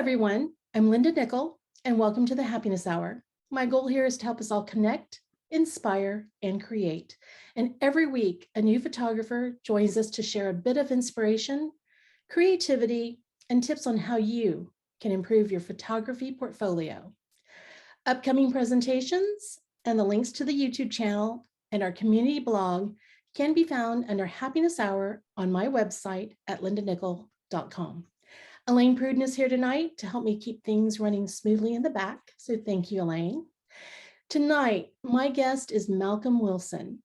everyone. I'm Linda Nickell, and welcome to the Happiness Hour. My goal here is to help us all connect, inspire, and create. And every week, a new photographer joins us to share a bit of inspiration, creativity, and tips on how you can improve your photography portfolio. Upcoming presentations and the links to the YouTube channel and our community blog can be found under Happiness Hour on my website at lindanickell.com. Elaine Pruden is here tonight to help me keep things running smoothly in the back. So thank you, Elaine. Tonight, my guest is Malcolm Wilson.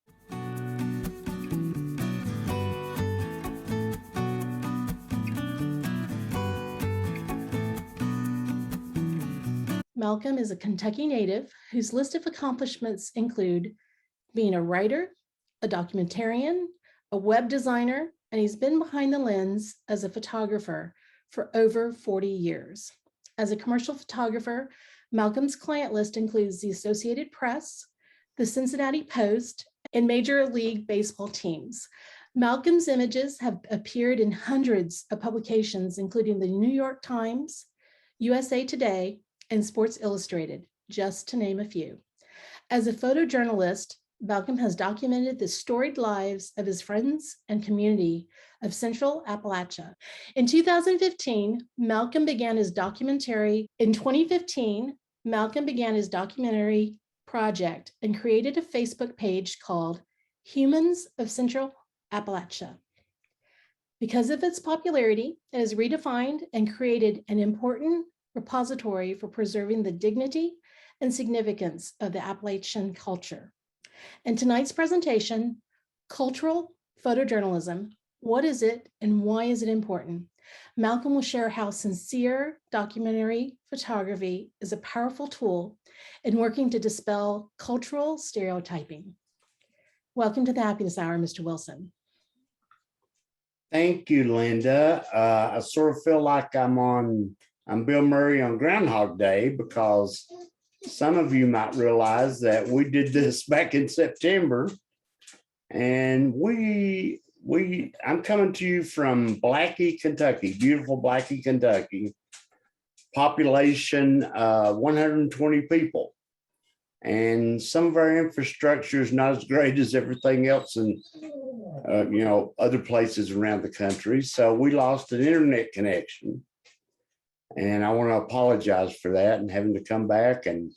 Malcolm is a Kentucky native whose list of accomplishments include being a writer, a documentarian, a web designer, and he's been behind the lens as a photographer for over 40 years. As a commercial photographer, Malcolm's client list includes the Associated Press, the Cincinnati Post, and Major League Baseball teams. Malcolm's images have appeared in hundreds of publications, including the New York Times, USA Today, and Sports Illustrated, just to name a few. As a photojournalist, Malcolm has documented the storied lives of his friends and community of Central Appalachia. In 2015, Malcolm began his documentary. In 2015, Malcolm began his documentary project and created a Facebook page called Humans of Central Appalachia. Because of its popularity, it has redefined and created an important repository for preserving the dignity and significance of the Appalachian culture. In tonight's presentation, Cultural Photojournalism, what is it and why is it important? Malcolm will share how sincere documentary photography is a powerful tool in working to dispel cultural stereotyping. Welcome to the Happiness Hour, Mr. Wilson. Thank you, Linda. I sort of feel like I'm Bill Murray on Groundhog Day, because some of you might realize that we did this back in September, and I'm coming to you from Blackie, Kentucky, beautiful Blackie, Kentucky, population 120 people. And some of our infrastructure is not as great as everything else in other places around the country. So we lost an internet connection. And I want to apologize for that and having to come back and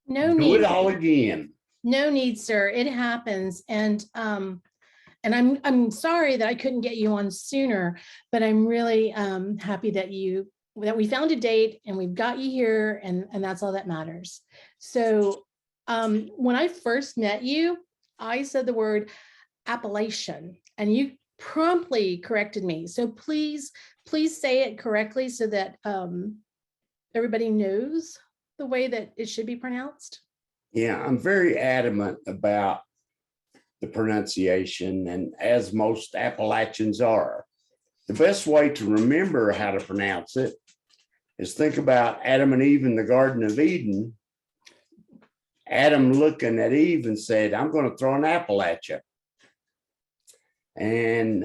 do it all again. No need, sir. It happens. And I'm sorry that I couldn't get you on sooner, but I'm really happy that we found a date and we've got you here, and that's all that matters. So when I first met you, I said the word Appalachian, and you promptly corrected me. So please say it correctly so that everybody knows the way that it should be pronounced. Yeah, I'm very adamant about the pronunciation, and as most Appalachians are. The best way to remember how to pronounce it is think about Adam and Eve in the Garden of Eden. Adam looking at Eve and said, "I'm going to throw an Appalachia." And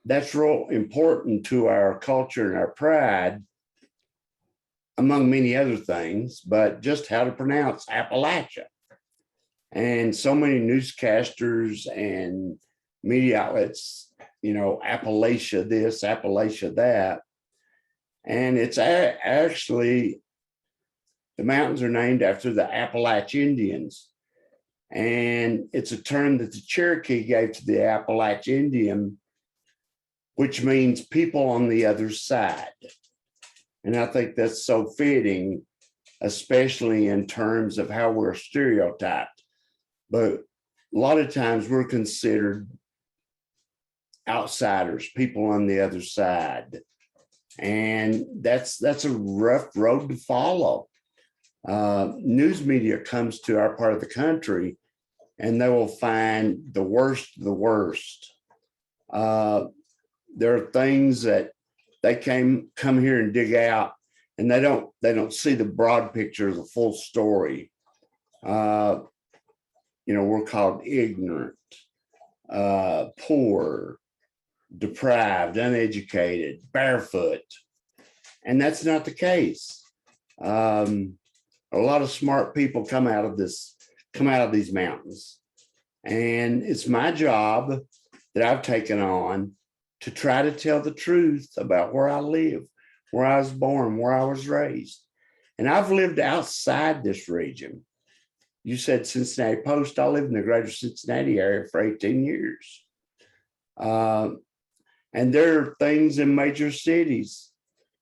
that's real important to our culture and our pride, among many other things, but just how to pronounce Appalachia. And so many newscasters and media outlets, Appalachia this, Appalachia that. And it's actually, the mountains are named after the Appalachian Indians. And it's a term that the Cherokee gave to the Appalachian Indian, which means people on the other side. And I think that's so fitting, especially in terms of how we're stereotyped. But a lot of times we're considered outsiders, people on the other side. And that's a rough road to follow. News media comes to our part of the country and they will find the worst of the worst. There are things that they come here and dig out, and they don't see the broad picture, the full story. We're called ignorant, poor, deprived, uneducated, barefoot. And that's not the case. A lot of smart people come out of these mountains. And it's my job that I've taken on to try to tell the truth about where I live, where I was born, where I was raised. And I've lived outside this region. You said Cincinnati Post. I lived in the greater Cincinnati area for 18 years. And there are things in major cities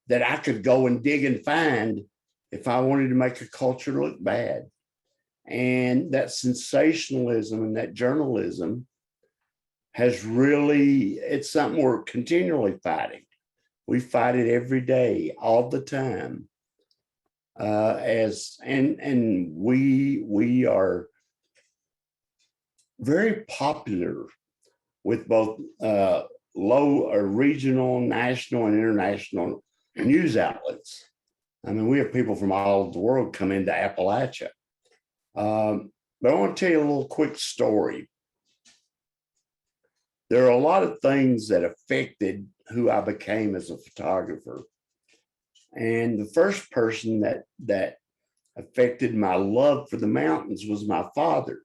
that I could go and dig and find if I wanted to make a culture look bad. And that sensationalism and that journalism has really, it's something we're continually fighting. We fight it every day, all the time. We are very popular with both low or regional, national, and international news outlets. I mean, we have people from all over the world come into Appalachia. But I want to tell you a little quick story. There are a lot of things that affected who I became as a photographer. And the first person that affected my love for the mountains was my father.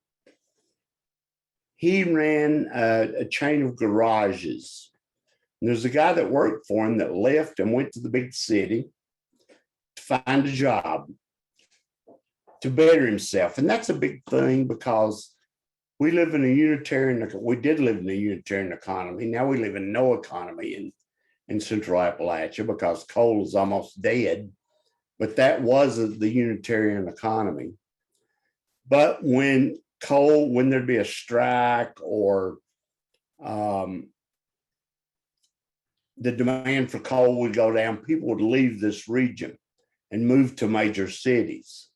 He ran a chain of garages. And there's a guy that worked for him that left and went to the big city to find a job, to better himself. And that's a big thing because we did live in a Unitarian economy. Now we live in no economy in Central Appalachia because coal is almost dead. But that was the Unitarian economy. But when there'd be a strike or the demand for coal would go down, people would leave this region and move to major cities.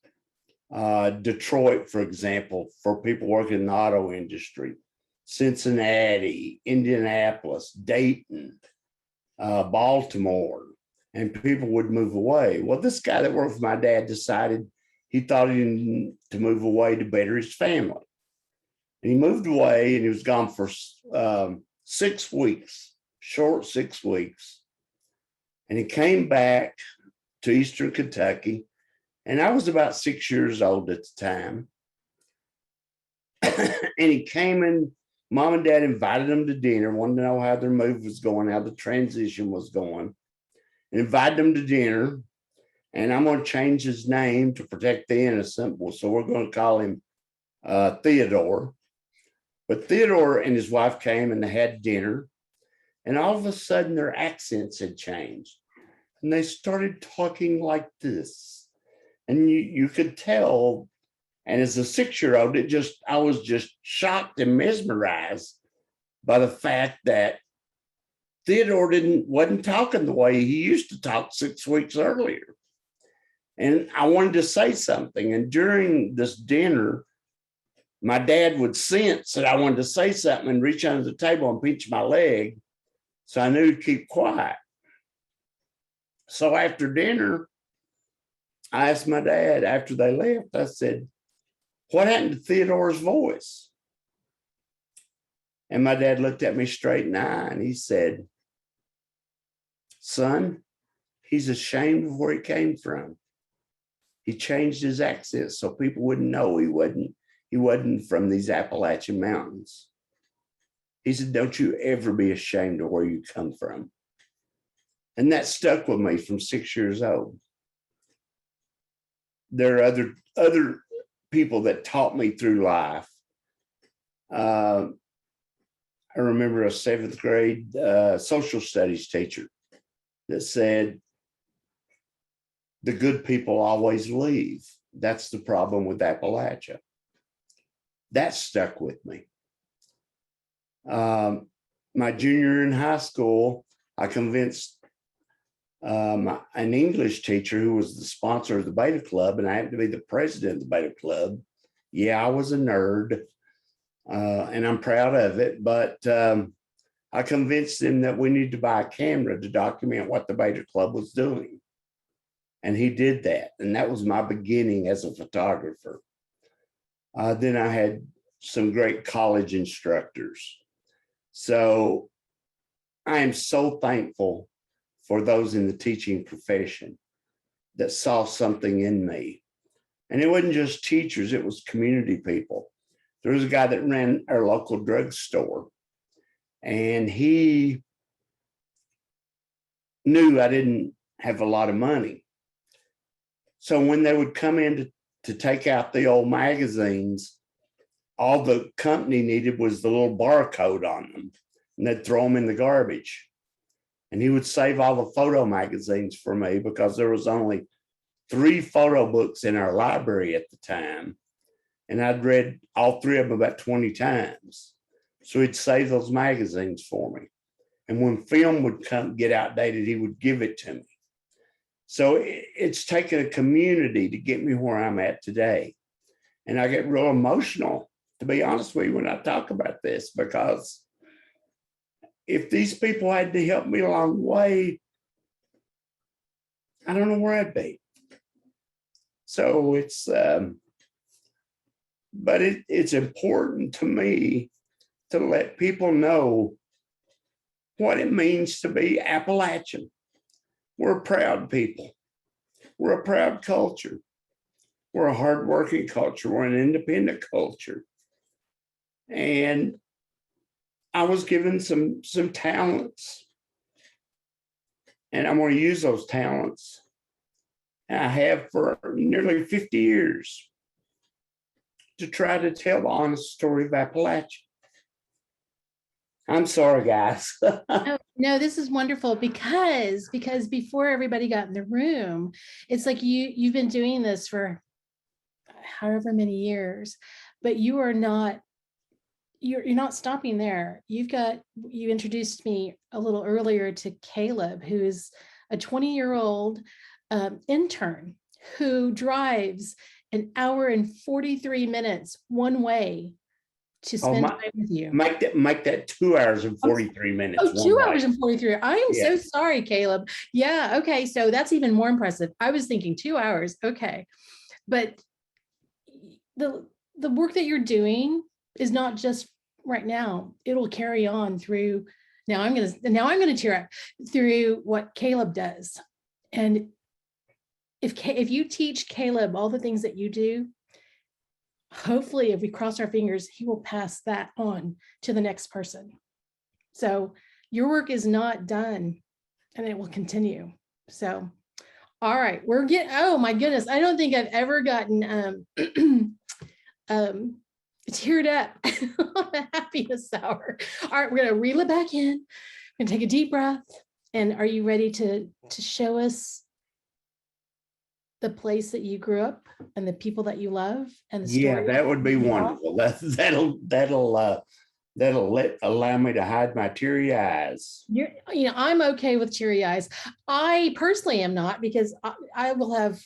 Detroit, for example, for people working in the auto industry, Cincinnati, Indianapolis, Dayton, Baltimore, and people would move away. Well, this guy that worked for my dad decided he thought he needed to move away to better his family. And he moved away and he was gone for 6 weeks, short 6 weeks. And he came back to Eastern Kentucky. And I was about 6 years old at the time. And he came in, mom and dad invited him to dinner, wanted to know how their move was going, how the transition was going, and invited him to dinner. And I'm going to change his name to protect the innocent. So we're going to call him Theodore. But Theodore and his wife came and they had dinner. And all of a sudden their accents had changed. And they started talking like this. And you could tell, and as a 6-year-old, I was just shocked and mesmerized by the fact that Theodore wasn't talking the way he used to talk 6 weeks earlier. And I wanted to say something. And during this dinner, my dad would sense that I wanted to say something and reach under the table and pinch my leg. So I knew to keep quiet. So after dinner, I asked my dad after they left, I said, what happened to Theodore's voice? And my dad looked at me straight in the eye and he said, son, he's ashamed of where he came from. He changed his accent so people wouldn't know he wasn't from these Appalachian mountains. He said, don't you ever be ashamed of where you come from. And that stuck with me from 6 years old. There are other people that taught me through life. I remember a 7th grade social studies teacher that said, the good people always leave. That's the problem with Appalachia. That stuck with me. My junior year in high school, I convinced an English teacher who was the sponsor of the Beta Club, and I happened to be the president of the Beta Club. Yeah, I was a nerd, and I'm proud of it, but I convinced him that we need to buy a camera to document what the Beta Club was doing. And he did that, and that was my beginning as a photographer. Then I had some great college instructors. So I am so thankful for those in the teaching profession that saw something in me. And it wasn't just teachers, it was community people. There was a guy that ran our local drugstore, and he knew I didn't have a lot of money. So when they would come in to take out the old magazines, all the company needed was the little barcode on them, and they'd throw them in the garbage. And he would save all the photo magazines for me because there was only 3 photo books in our library at the time. And I'd read all 3 of them about 20 times. So he'd save those magazines for me. And when film would get outdated, he would give it to me. So it's taken a community to get me where I'm at today. And I get real emotional, to be honest with you, when I talk about this, because if these people had to help me along the way, I don't know where I'd be. So it's, but it's important to me to let people know what it means to be Appalachian. We're a proud people. We're a proud culture. We're a hardworking culture. We're an independent culture. And I was given some talents, and I'm going to use those talents. And I have for nearly 50 years to try to tell the honest story of Appalachia. I'm sorry, guys. No, this is wonderful because before everybody got in the room, it's like you've been doing this for however many years, but you're not stopping there. You introduced me a little earlier to Caleb, who is a 20-year-old intern who drives an hour and 43 minutes one way to spend time with you. Make that 2 hours and 43 minutes. Oh, 2 hours and 43. I am so sorry, Caleb. Yeah. Okay. So that's even more impressive. I was thinking 2 hours. Okay. But the work that you're doing is not just right now. It'll carry on through. Now I'm going to tear up through what Caleb does. And if you teach Caleb all the things that you do, hopefully, if we cross our fingers, he will pass that on to the next person. So your work is not done, and it will continue. So, all right, oh my goodness, I don't think I've ever gotten teared up on the happiness hour. All right, we're gonna reel it back in and take a deep breath. And are you ready to show us the place that you grew up and the people that you love and the story? Yeah, that would be wonderful. That'll allow me to hide my teary eyes. I'm okay with teary eyes. I personally am not, because I will have,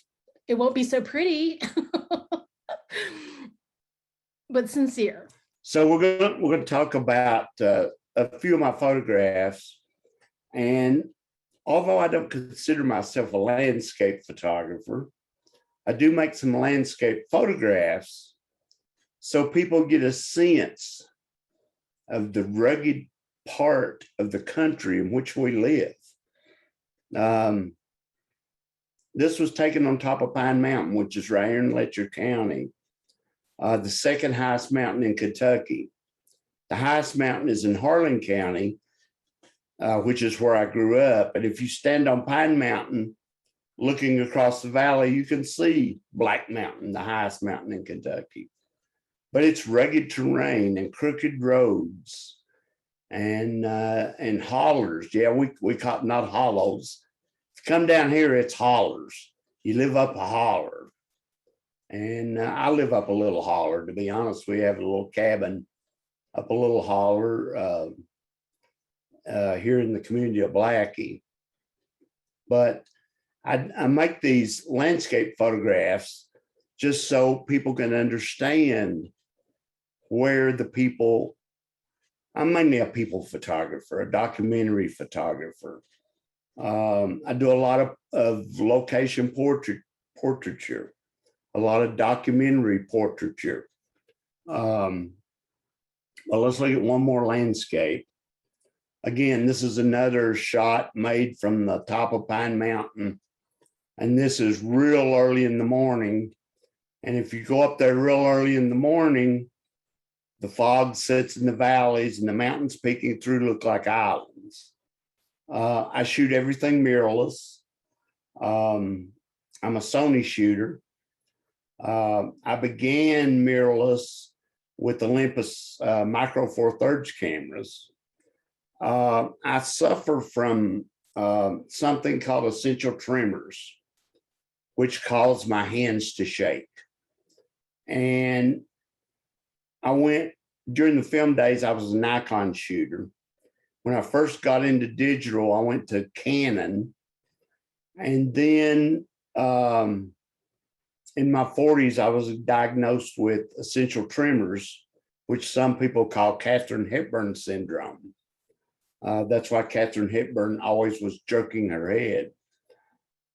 it won't be so pretty, but sincere. So we're going to talk about a few of my photographs. And although I don't consider myself a landscape photographer, I do make some landscape photographs so people get a sense of the rugged part of the country in which we live. This was taken on top of Pine Mountain, which is right here in Letcher County, the second highest mountain in Kentucky. The highest mountain is in Harlan County, which is where I grew up. And if you stand on Pine Mountain, looking across the valley, you can see Black Mountain, the highest mountain in Kentucky. But it's rugged terrain and crooked roads and hollers. Yeah, we call it not hollows. If you come down here, it's hollers. You live up a holler. And I live up a little holler, to be honest. We have a little cabin up a little holler here in the community of Appalachia. But I make these landscape photographs just so people can understand where the people, I'm mainly a people photographer, a documentary photographer. I do a lot of location portraiture, a lot of documentary portraiture. Well, let's look at one more landscape. Again, this is another shot made from the top of Pine Mountain. And this is real early in the morning. And if you go up there real early in the morning, the fog sits in the valleys and the mountains peeking through look like islands. I shoot everything mirrorless. I'm a Sony shooter. I began mirrorless with Olympus Micro Four Thirds cameras. I suffer from something called essential tremors, which caused my hands to shake. And I went, during the film days, I was a Nikon shooter. When I first got into digital, I went to Canon. And then in my 40s, I was diagnosed with essential tremors, which some people call Katharine Hepburn syndrome. That's why Katharine Hepburn always was jerking her head.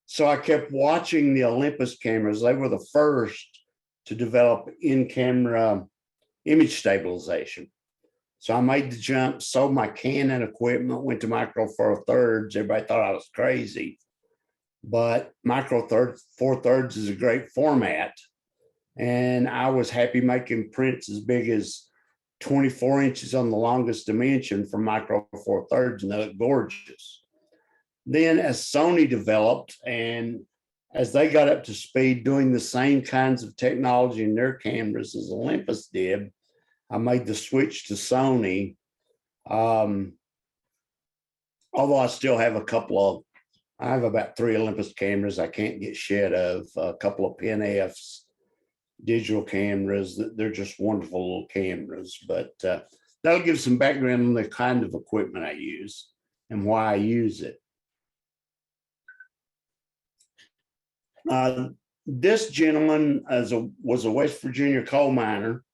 So I kept watching the Olympus cameras. They were the first to develop in-camera image stabilization. So I made the jump, sold my Canon equipment, went to Micro Four Thirds. Everybody thought I was crazy. But Micro Four Thirds is a great format. And I was happy making prints as big as 24 inches on the longest dimension for Micro Four Thirds, and they look gorgeous. Then as Sony developed and as they got up to speed doing the same kinds of technology in their cameras as Olympus did, I made the switch to Sony. Although I still have I have about 3 Olympus cameras I can't get shed of, a couple of Pen Fs, digital cameras. They're just wonderful little cameras, but that'll give some background on the kind of equipment I use and why I use it. This gentleman was a West Virginia coal miner.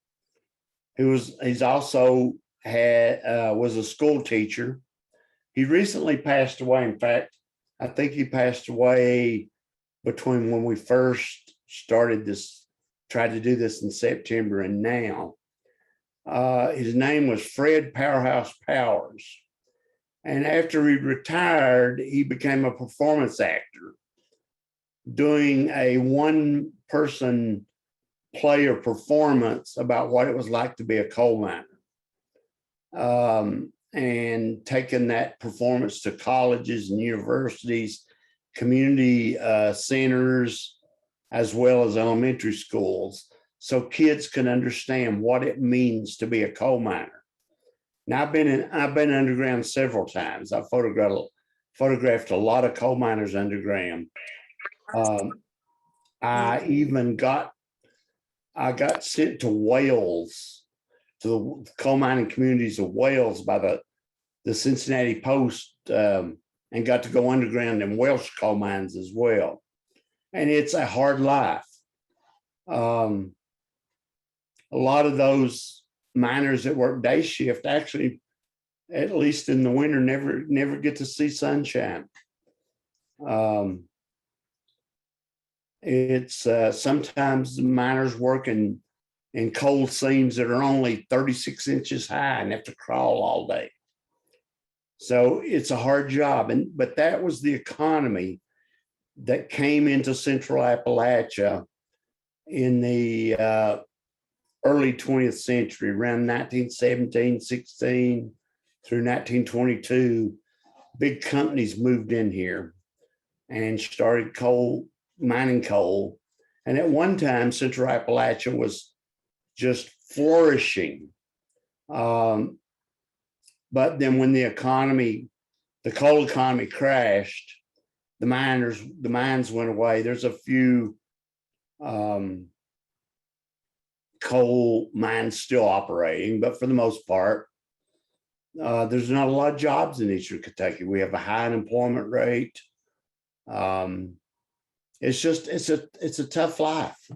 He's also was a school teacher. He recently passed away. In fact, I think he passed away between when we first started this, tried to do this in September, and now. His name was Fred Powerhouse Powers. And after he retired, he became a performance actor, doing a one-person play or performance about what it was like to be a coal miner. And taking that performance to colleges and universities, community centers, as well as elementary schools, so kids can understand what it means to be a coal miner. Now, I've been underground several times. I've photographed a lot of coal miners underground. I got sent to Wales, to the coal mining communities of Wales by the Cincinnati Post, and got to go underground in Welsh coal mines as well. And it's a hard life. A lot of those miners that work day shift actually, at least in the winter, never get to see sunshine. It's sometimes the miners work in coal seams that are only 36 inches high and have to crawl all day. So it's a hard job. But that was the economy that came into Central Appalachia in the early 20th century, around 1917, 16 through 1922. Big companies moved in here and started mining coal. And at one time, Central Appalachia was just flourishing. But then when the coal economy crashed, the mines went away. There's a few coal mines still operating, but for the most part, there's not a lot of jobs in Eastern Kentucky. We have a high unemployment rate. It's a tough life.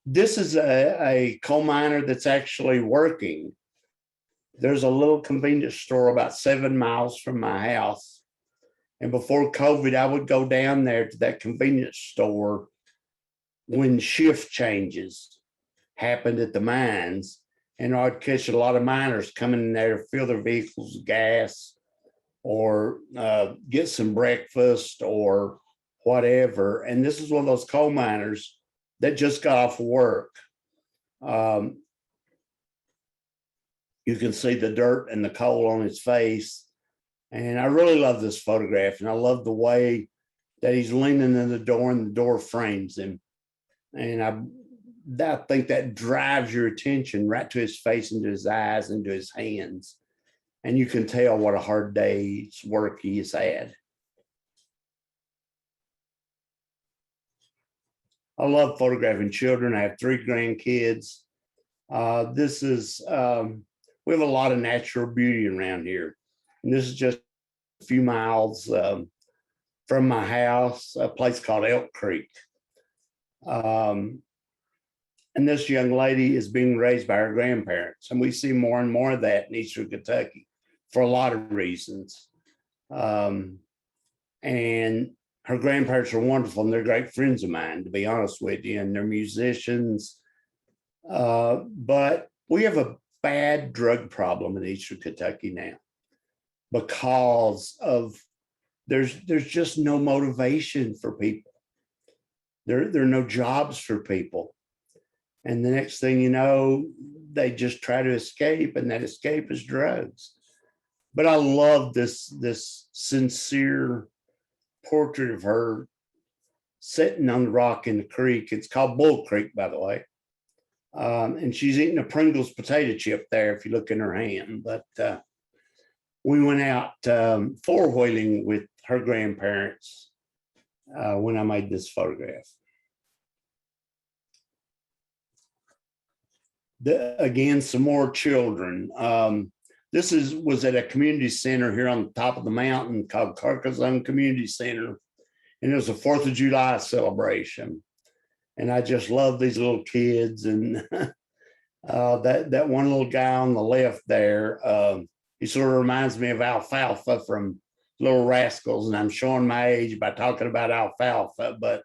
This is a coal miner that's actually working. There's a little convenience store about 7 miles from my house. And before COVID, I would go down there to that convenience store when shift changes happened at the mines. and I'd catch a lot of miners coming in there to fill their vehicles with gas or get some breakfast or whatever. And this is one of those coal miners that just got off work. You can see the dirt and the coal on his face. And I really love this photograph, and I love the way that he's leaning in the door and the door frames him. And I think that drives your attention right to his face and to his eyes and to his hands. And you can tell what a hard day's work he has had. I love photographing children. I have 3 grandkids. We have a lot of natural beauty around here. And this is just a few miles from my house, a place called Elk Creek. And this young lady is being raised by her grandparents. And we see more and more of that in Eastern Kentucky for a lot of reasons. And her grandparents are wonderful, and they're great friends of mine, to be honest with you, and they're musicians. But we have a bad drug problem in Eastern Kentucky now because of there's just no motivation for people. There are no jobs for people. And the next thing you know, they just try to escape, and that escape is drugs. But I love this sincere portrait of her sitting on the rock in the creek. It's called Bull Creek, by the way. And she's eating a Pringles potato chip there, if you look in her hand. But we went out four-wheeling with her grandparents when I made this photograph. Again, some more children. This was at a community center here on the top of the mountain called Carcassonne Community Center. And it was a 4th of July celebration. And I just love these little kids. And that one little guy on the left there, he sort of reminds me of Alfalfa from Little Rascals. And I'm showing my age by talking about Alfalfa, but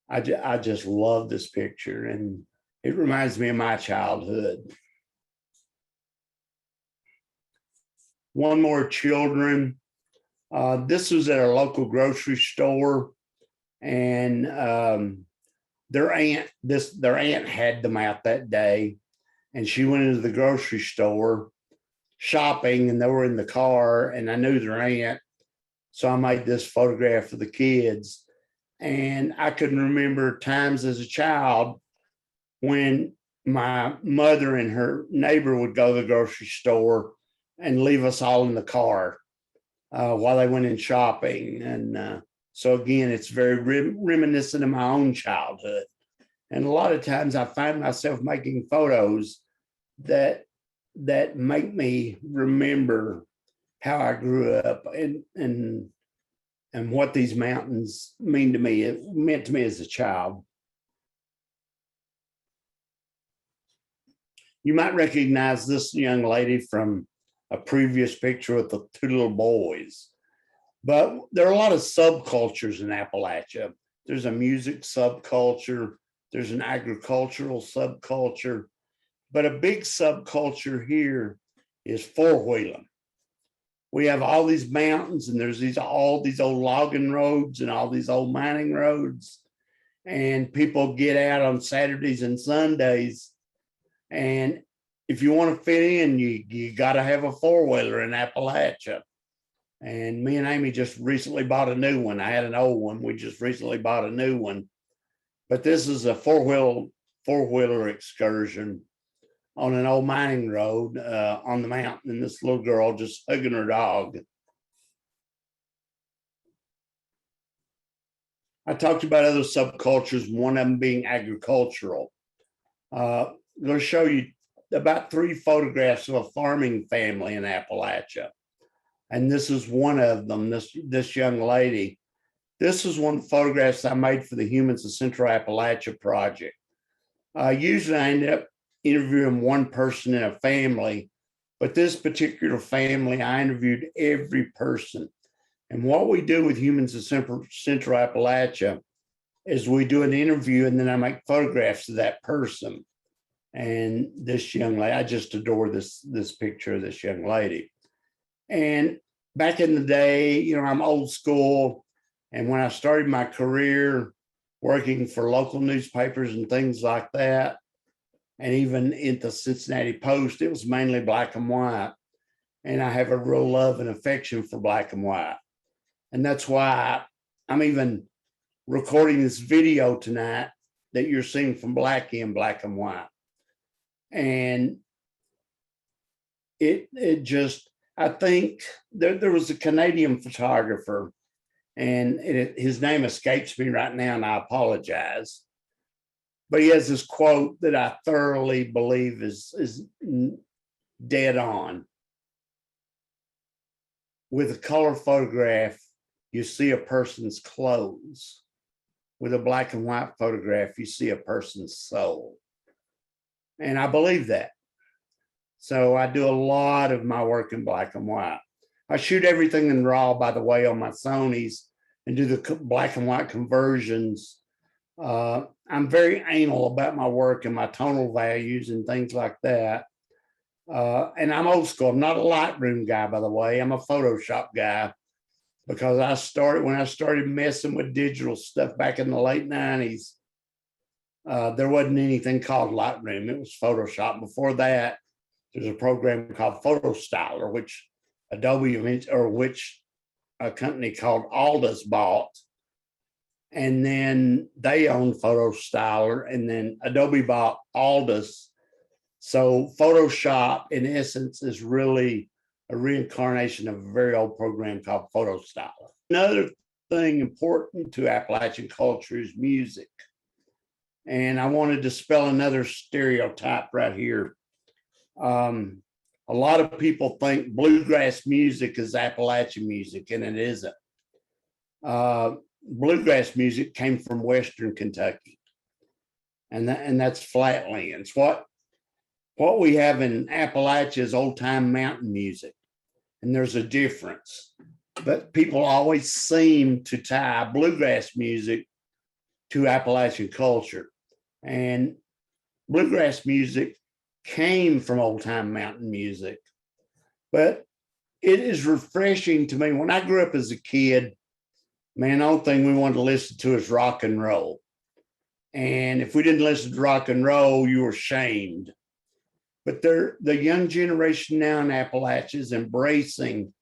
I just love this picture. And it reminds me of my childhood. One more children. This was at a local grocery store, and their aunt had them out that day, and she went into the grocery store shopping, and they were in the car, and I knew their aunt, so I made this photograph of the kids. And I can remember times as a child when my mother and her neighbor would go to the grocery store and leave us all in the car while they went in shopping. And so again, it's very reminiscent of my own childhood. And a lot of times I find myself making photos that make me remember how I grew up and what these mountains meant to me as a child. You might recognize this young lady from a previous picture with the 2 little boys. But there are a lot of subcultures in Appalachia. There's a music subculture, there's an agricultural subculture, but a big subculture here is four-wheeling. We have all these mountains, and there's all these old logging roads and all these old mining roads, and people get out on Saturdays and Sundays. And if you want to fit in, you got to have a four-wheeler in Appalachia. And me and Amy just recently bought a new one. I had an old one. We just recently bought a new one. But this is a four-wheeler excursion on an old mining road on the mountain, and this little girl just hugging her dog. I talked about other subcultures, one of them being agricultural. I'm going to show you about 3 photographs of a farming family in Appalachia. And this is one of them, this young lady. This is one of the photographs I made for the Humans of Central Appalachia project. Usually I end up interviewing one person in a family, but this particular family, I interviewed every person. And what we do with Humans of Central Appalachia is we do an interview, and then I make photographs of that person. And this young lady, I just adore this picture of this young lady. And back in the day, you know, I'm old school. And when I started my career working for local newspapers and things like that, and even in the Cincinnati Post, it was mainly black and white. And I have a real love and affection for black and white. And that's why I'm even recording this video tonight that you're seeing from Blackie in black and white. And it just, I think there was a Canadian photographer, and his name escapes me right now, and I apologize. But he has this quote that I thoroughly believe is dead on. With a color photograph, you see a person's clothes. With a black and white photograph, you see a person's soul. And I believe that. So I do a lot of my work in black and white. I shoot everything in RAW, by the way, on my Sonys, and do the black and white conversions. I'm very anal about my work and my tonal values and things like that. And I'm old school. I'm not a Lightroom guy, by the way. I'm a Photoshop guy, because when I started messing with digital stuff back in the late 90s, there wasn't anything called Lightroom. It was Photoshop. Before that, there's a program called PhotoStyler, which which a company called Aldous bought. And then they owned PhotoStyler, and then Adobe bought Aldous. So Photoshop, in essence, is really a reincarnation of a very old program called PhotoStyler. Another thing important to Appalachian culture is music. And I want to dispel another stereotype right here. A lot of people think bluegrass music is Appalachian music, and it isn't. Bluegrass music came from Western Kentucky, and that's flatlands. What we have in Appalachia is old time mountain music, and there's a difference. But people always seem to tie bluegrass music to Appalachian culture, and bluegrass music came from old time mountain music. But it is refreshing to me. When I grew up as a kid, man, the only thing we wanted to listen to is rock and roll. And if we didn't listen to rock and roll, you were shamed. But the young generation now in Appalachia is embracing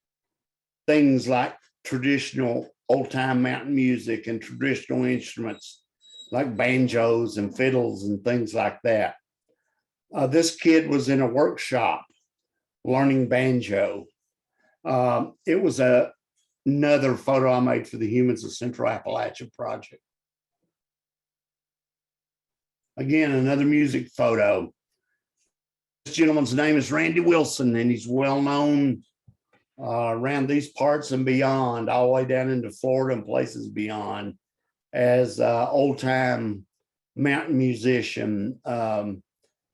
things like traditional old time mountain music and traditional instruments like banjos and fiddles and things like that. This kid was in a workshop learning banjo. It was another photo I made for the Humans of Central Appalachia project. Again, another music photo. This gentleman's name is Randy Wilson, and he's well known around these parts and beyond, all the way down into Florida and places beyond, as old time mountain musician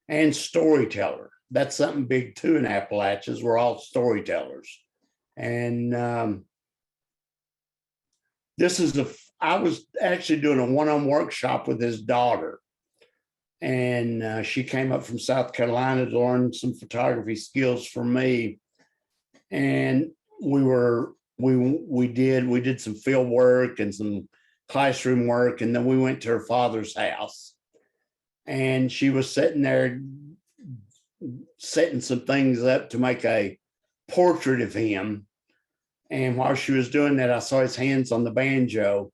and storyteller. That's something big too in Appalachia. We're all storytellers. And I was actually doing a one-on workshop with his daughter. And she came up from South Carolina to learn some photography skills from me. And we did some field work and some classroom work. And then we went to her father's house. And she was sitting there setting some things up to make a portrait of him. And while she was doing that, I saw his hands on the banjo.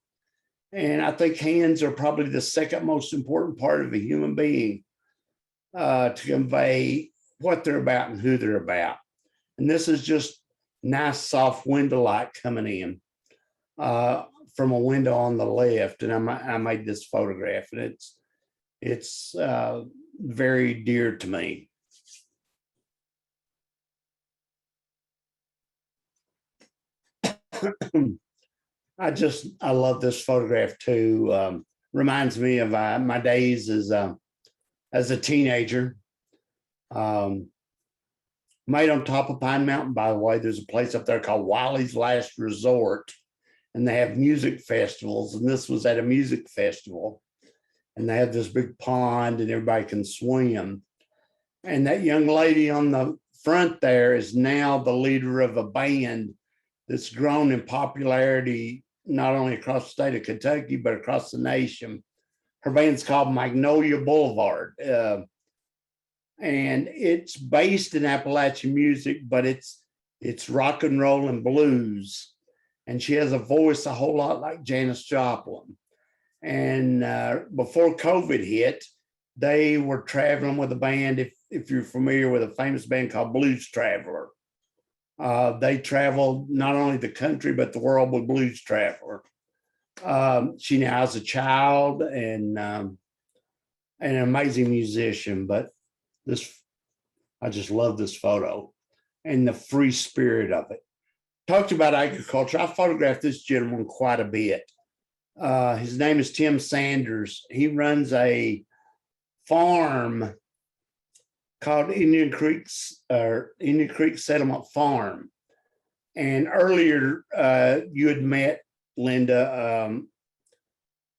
And I think hands are probably the second most important part of a human being to convey what they're about and who they're about. And this is just nice, soft window light coming in from a window on the left. And I made this photograph, and it's very dear to me. I love this photograph too. Reminds me of my days as a teenager. Made on top of Pine Mountain, by the way. There's a place up there called Wiley's Last Resort, and they have music festivals. And this was at a music festival, and they have this big pond, and everybody can swim. And that young lady on the front there is now the leader of a band that's grown in popularity, not only across the state of Kentucky, but across the nation. Her band's called Magnolia Boulevard. And it's based in Appalachian music, but it's rock and roll and blues. And she has a voice a whole lot like Janis Joplin. And before COVID hit, they were traveling with a band. If you're familiar with a famous band called Blues Traveler, they traveled not only the country, but the world with Blues Traveler. She now has a child and an amazing musician, but I just love this photo and the free spirit of it. Talked about agriculture. I photographed this gentleman quite a bit. His name is Tim Sanders. He runs a farm called Indian Creek Settlement Farm. And earlier you had met, Linda,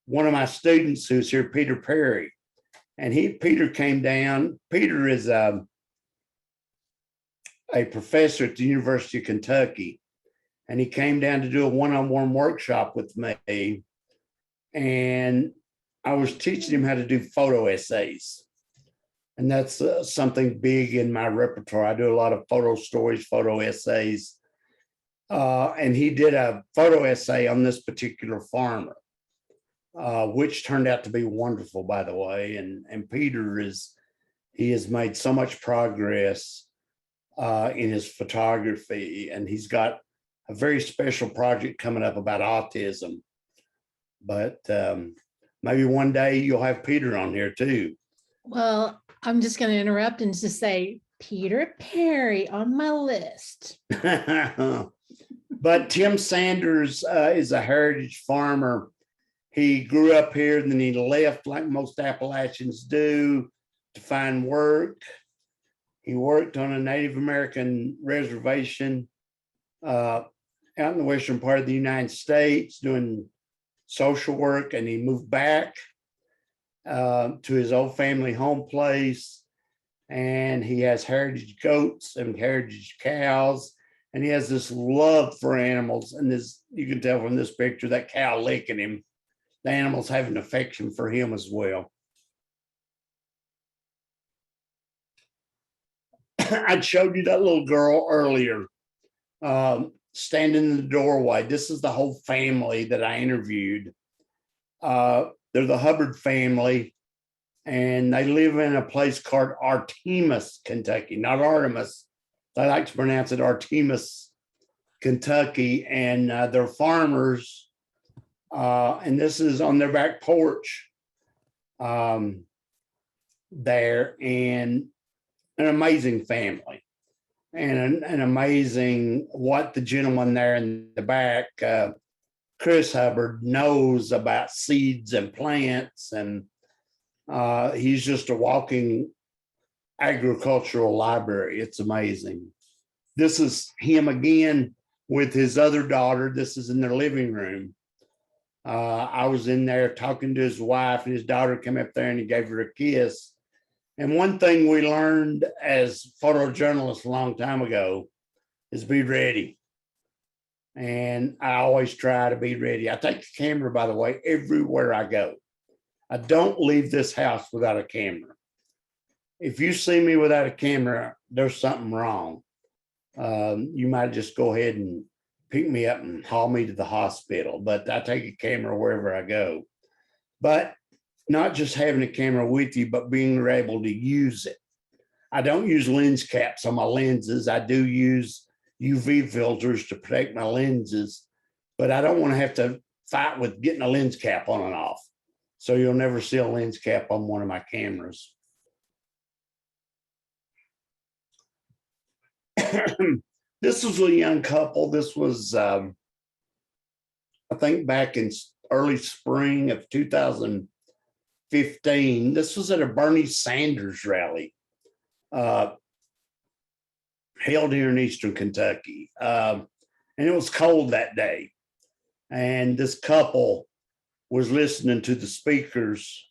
one of my students who's here, Peter Perry. And Peter came down. Peter is a professor at the University of Kentucky. And he came down to do a one-on-one workshop with me. And I was teaching him how to do photo essays. And that's something big in my repertoire. I do a lot of photo stories, photo essays. And he did a photo essay on this particular farmer, which turned out to be wonderful, by the way. And Peter he has made so much progress in his photography, and he's got a very special project coming up about autism. But maybe one day you'll have Peter on here too. Well, I'm just going to interrupt and just say Peter Perry on my list. But Tim Sanders is a heritage farmer. He grew up here and then he left, like most Appalachians do, to find work. He worked on a Native American reservation out in the western part of the United States doing social work, and he moved back to his old family home place. And he has heritage goats and heritage cows. And he has this love for animals. And you can tell from this picture, that cow licking him, the animals have an affection for him as well. I showed you that little girl earlier, standing in the doorway. This is the whole family that I interviewed. They're the Hubbard family, and they live in a place called Artemis, Kentucky, not Artemis. They like to pronounce it Artemis, Kentucky, and they're farmers. And this is on their back porch there, and an amazing family, and an amazing what the gentleman there in the back, Chris Hubbard, knows about seeds and plants, and he's just a walking agricultural library. It's amazing. This is him again with his other daughter. This is in their living room. I was in there talking to his wife, and his daughter came up there and he gave her a kiss. And one thing we learned as photojournalists a long time ago is be ready. And I always try to be ready. I take the camera, by the way, everywhere I go. I don't leave this house without a camera. If you see me without a camera, there's something wrong. You might just go ahead and pick me up and haul me to the hospital, but I take a camera wherever I go. But not just having a camera with you, but being able to use it. I don't use lens caps on my lenses. I do use UV filters to protect my lenses, but I don't want to have to fight with getting a lens cap on and off. So you'll never see a lens cap on one of my cameras. This was a young couple. This was, I think, back in early spring of 2015. This was at a Bernie Sanders rally held here in Eastern Kentucky. And it was cold that day. And this couple was listening to the speakers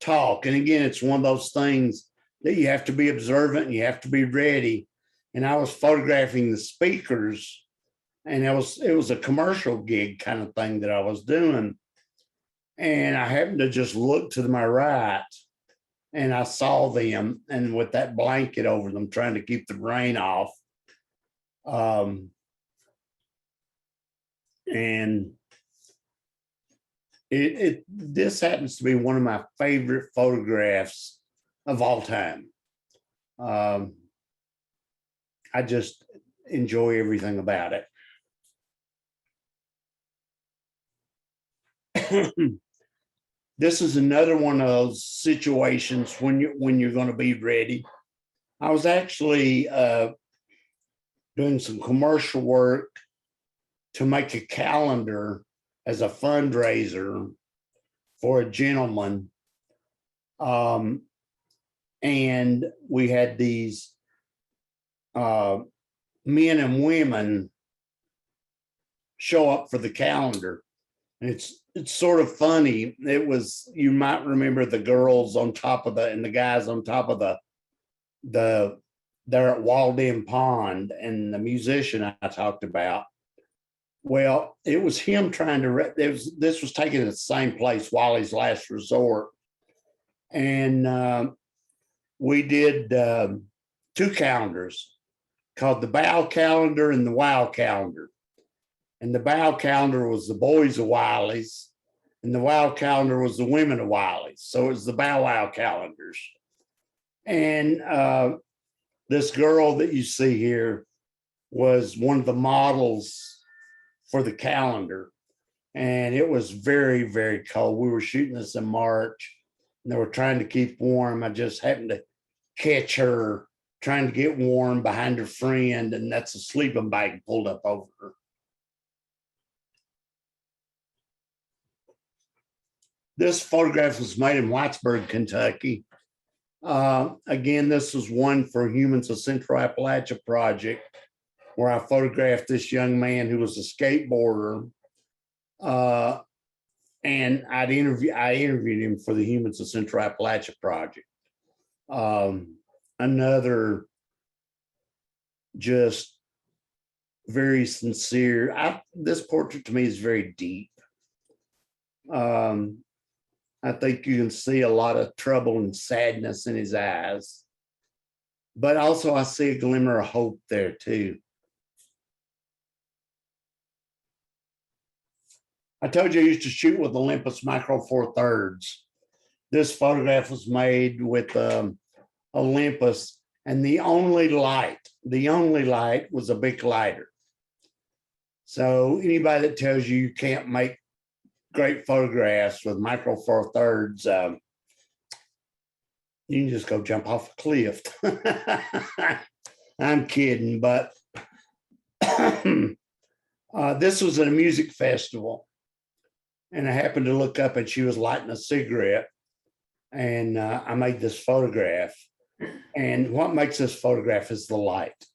talk. And again, it's one of those things that you have to be observant and you have to be ready. And I was photographing the speakers, and it was a commercial gig kind of thing that I was doing. And I happened to just look to my right, and I saw them, and with that blanket over them, trying to keep the rain off. And this happens to be one of my favorite photographs of all time. I just enjoy everything about it. This is another one of those situations when you're going to be ready. I was actually doing some commercial work to make a calendar as a fundraiser for a gentleman. And we had these men and women show up for the calendar. And it's sort of funny. It was, you might remember the girls on top of and the guys on top of there at Walden Pond, and the musician I talked about. Well, it was him trying to, this was taken at the same place, Wally's Last Resort. And we did 2 calendars called the Bow Calendar and the Wow Calendar. And the Bow Calendar was the boys of Wiley's, and the Wow Calendar was the women of Wiley's. So it was the Bow Wow calendars. And this girl that you see here was one of the models for the calendar. And it was very, very cold. We were shooting this in March, and they were trying to keep warm. I just happened to catch her trying to get warm behind her friend, and that's a sleeping bag pulled up over her. This photograph was made in Whitesburg, Kentucky. Again, this was one for Humans of Central Appalachia project, where I photographed this young man who was a skateboarder. And I interviewed him for the Humans of Central Appalachia project. Another just very sincere. This portrait to me is very deep. I think you can see a lot of trouble and sadness in his eyes, but also I see a glimmer of hope there too. I told you I used to shoot with Olympus Micro Four Thirds. This photograph was made with Olympus, and the only light was a big lighter. So anybody that tells you you can't make great photographs with Micro Four Thirds, you can just go jump off a cliff. I'm kidding, but this was at a music festival, and I happened to look up and she was lighting a cigarette, and I made this photograph. And what makes this photograph is the light.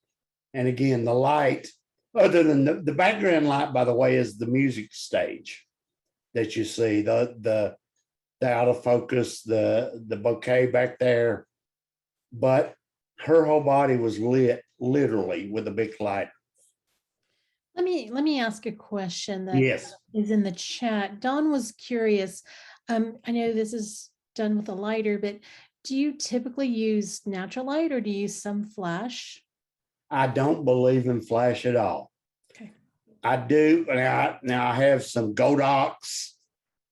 And again, the light, other than the background light, by the way, is the music stage that you see, the out of focus, the bouquet back there. But her whole body was lit literally with a big light. Let me ask a question that Yes. is in the chat. Don was curious. I know this is done with a lighter, but do you typically use natural light or do you use some flash? I don't believe in flash at all. Okay. I do. Now I have some Godox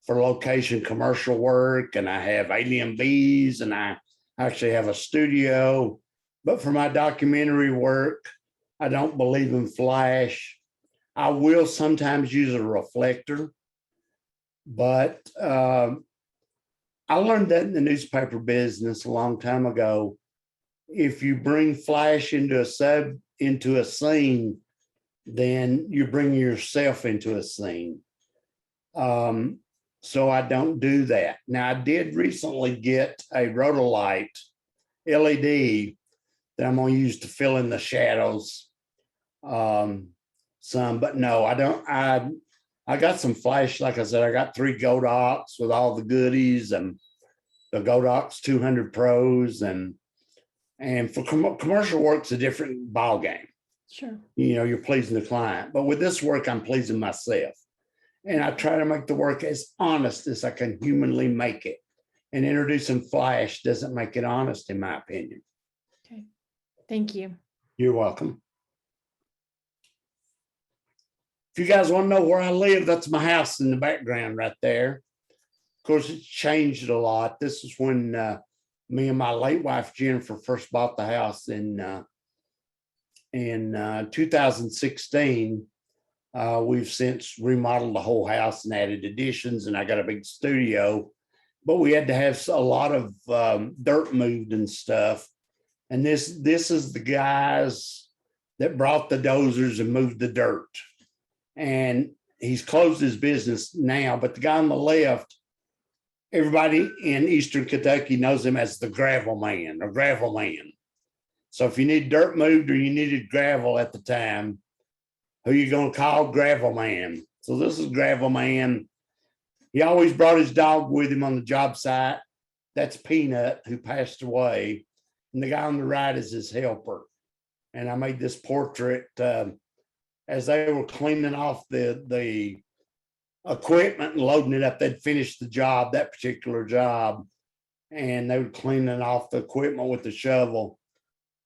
for location commercial work, and I have Alien Bees, and I actually have a studio. But for my documentary work, I don't believe in flash. I will sometimes use a reflector, but I learned that in the newspaper business a long time ago. If you bring flash into a scene, then you're bringing yourself into a scene. So I don't do that. Now, I did recently get a Rotolite LED that I'm going to use to fill in the shadows some, but no, I don't. I got some flash. Like I said, I got 3 Godox with all the goodies and the Godox 200 Pros, and for commercial work, it's a different ball game. Sure. You know, you're pleasing the client, but with this work, I'm pleasing myself. And I try to make the work as honest as I can humanly make it. And introducing flash doesn't make it honest, in my opinion. Okay. Thank you. You're welcome. If you guys want to know where I live, that's my house in the background right there. Of course, it's changed a lot. This is when me and my late wife, Jennifer, first bought the house in 2016. We've since remodeled the whole house and added additions, and I got a big studio, but we had to have a lot of dirt moved and stuff. And this is the guys that brought the dozers and moved the dirt. And he's closed his business now, but the guy on the left, everybody in Eastern Kentucky knows him as the gravel man or gravel man. So if you need dirt moved or you needed gravel at the time, who you going to call? Gravel man. So this is Gravel Man. He always brought his dog with him on the job site. That's Peanut, who passed away. And the guy on the right is his helper. And I made this portrait as they were cleaning off the equipment and loading it up. They'd finished the job, that particular job, and they were cleaning off the equipment with the shovel.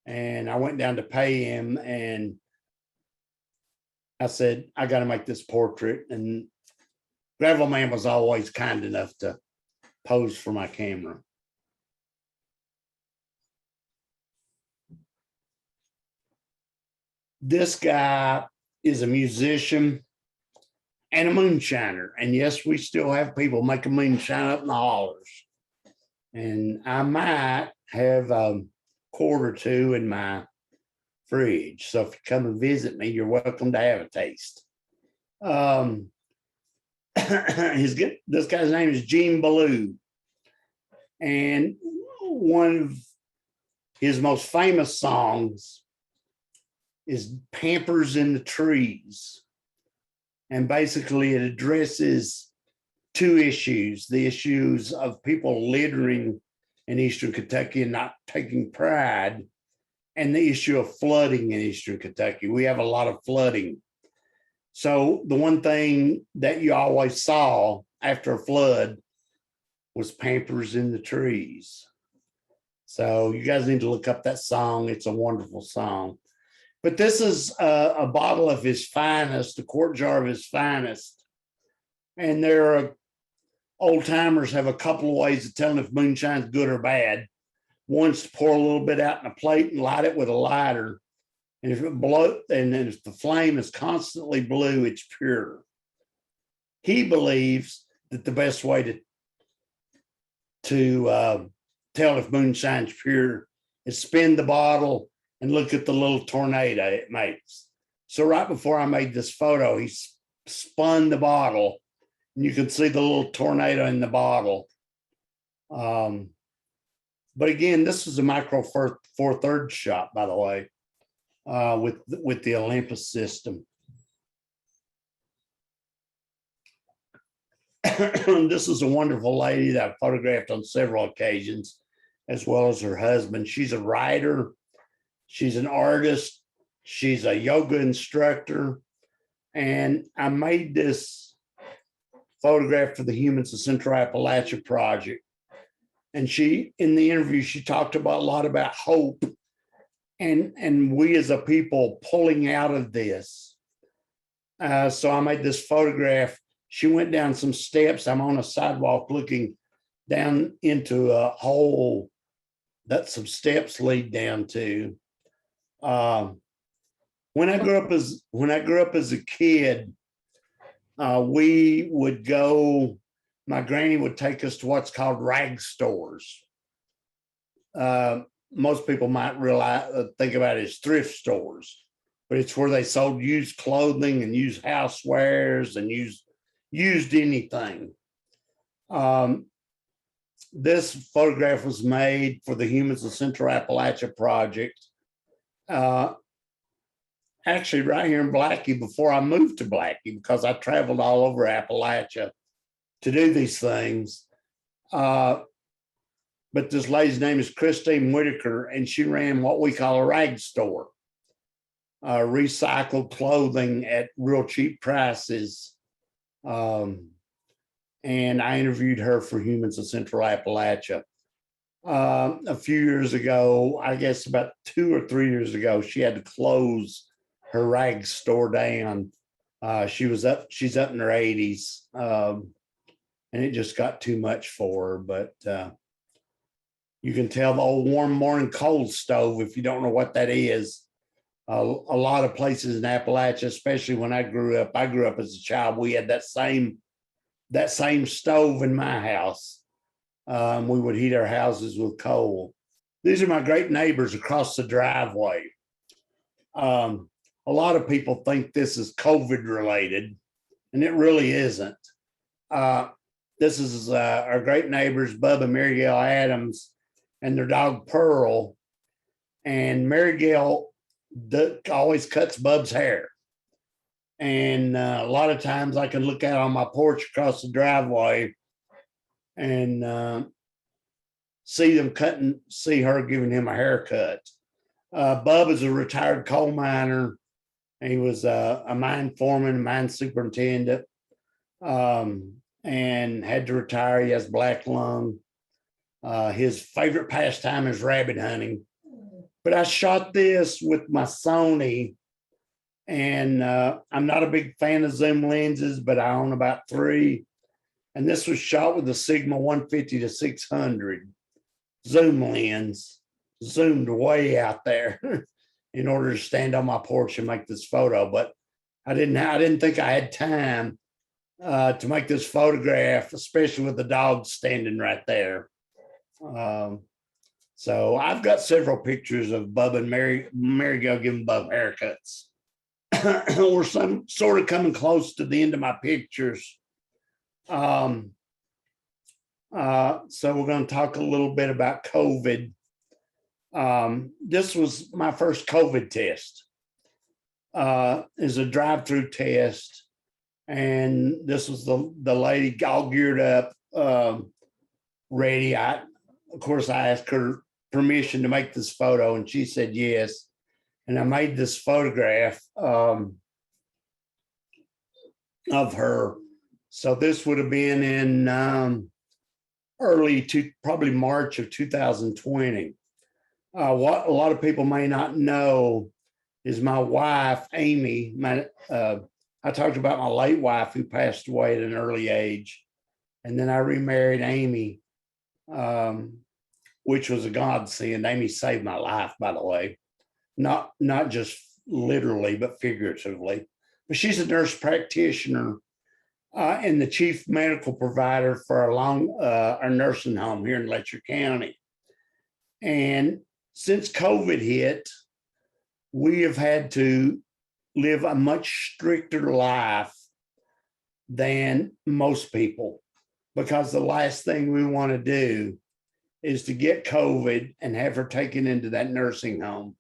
And I went down to pay him, and I said, I got to make this portrait. And Gravel Man was always kind enough to pose for my camera. This guy is a musician and a moonshiner. And yes, we still have people making moonshine up in the hollers. And I might have a quart or two in my fridge. So if you come and visit me, you're welcome to have a taste. This guy's name is Gene Ballou. And one of his most famous songs is Pampers in the Trees. And basically it addresses two issues: the issues of people littering in Eastern Kentucky and not taking pride, and the issue of flooding in Eastern Kentucky. We have a lot of flooding. So the one thing that you always saw after a flood was Pampers in the Trees. So you guys need to look up that song. It's a wonderful song. But this is a bottle of his finest, a quart jar of his finest. And there are old timers have a couple of ways of telling if moonshine's good or bad. One's to pour a little bit out in a plate and light it with a lighter. And if it if the flame is constantly blue, it's pure. He believes that the best way to tell if moonshine's pure is spin the bottle and look at the little tornado it makes. So right before I made this photo, he spun the bottle, and you can see the little tornado in the bottle. But again, this is a micro four thirds shot, by the way, with the Olympus system. This is a wonderful lady that I photographed on several occasions, as well as her husband. She's a writer. She's an artist. She's a yoga instructor. And I made this photograph for the Humans of Central Appalachia project. And she, in the interview, she talked about a lot about hope and we as a people pulling out of this. So I made this photograph. She went down some steps. I'm on a sidewalk looking down into a hole that some steps lead down to. When I grew up as a kid, we would go. My granny would take us to what's called rag stores. Most people might think about it as thrift stores, but it's where they sold used clothing and used housewares and used anything. This photograph was made for the Humans of Central Appalachia project. Actually, right here in Blackie, before I moved to Blackie, because I traveled all over Appalachia to do these things. but this lady's name is Christine Whitaker, and she ran what we call a rag store, recycled clothing at real cheap prices. And I interviewed her for Humans of Central Appalachia. A few years ago, I guess about 2 or 3 years ago, she had to close her rag store down. She's up in her 80s, and it just got too much for her. But you can tell the old warm morning cold stove, if you don't know what that is. A lot of places in Appalachia, especially when I grew up as a child, we had that same stove in my house. We would heat our houses with coal. These are my great neighbors across the driveway. A lot of people think this is COVID related, and it really isn't. This is our great neighbors, Bub and Mary Gail Adams, and their dog Pearl. And Mary Gail always cuts Bub's hair. And a lot of times I can look out on my porch across the driveway and see her giving him a haircut. Bub is a retired coal miner. He was a mine foreman, a mine superintendent, and had to retire. He has black lung. His favorite pastime is rabbit hunting. But I shot this with my Sony, and I'm not a big fan of zoom lenses, but I own about 3. And this was shot with a Sigma 150 to 600 zoom lens, zoomed way out there in order to stand on my porch and make this photo. But I didn't think I had time to make this photograph, especially with the dog standing right there. So I've got several pictures of Bub and Mary Gail giving Bub haircuts. We're sort of coming close to the end of my pictures. So we're going to talk a little bit about COVID. This was my first COVID test. Is a drive-through test, and this was the lady all geared up, ready. Of course, I asked her permission to make this photo, and she said yes. And I made this photograph of her. So this would have been in probably March of 2020. What a lot of people may not know is my wife, Amy. I talked about my late wife who passed away at an early age. And then I remarried Amy, which was a godsend. Amy saved my life, by the way. Not just literally, but figuratively. But she's a nurse practitioner and the chief medical provider for our nursing home here in Letcher County. And since COVID hit, we have had to live a much stricter life than most people, because the last thing we want to do is to get COVID and have her taken into that nursing home.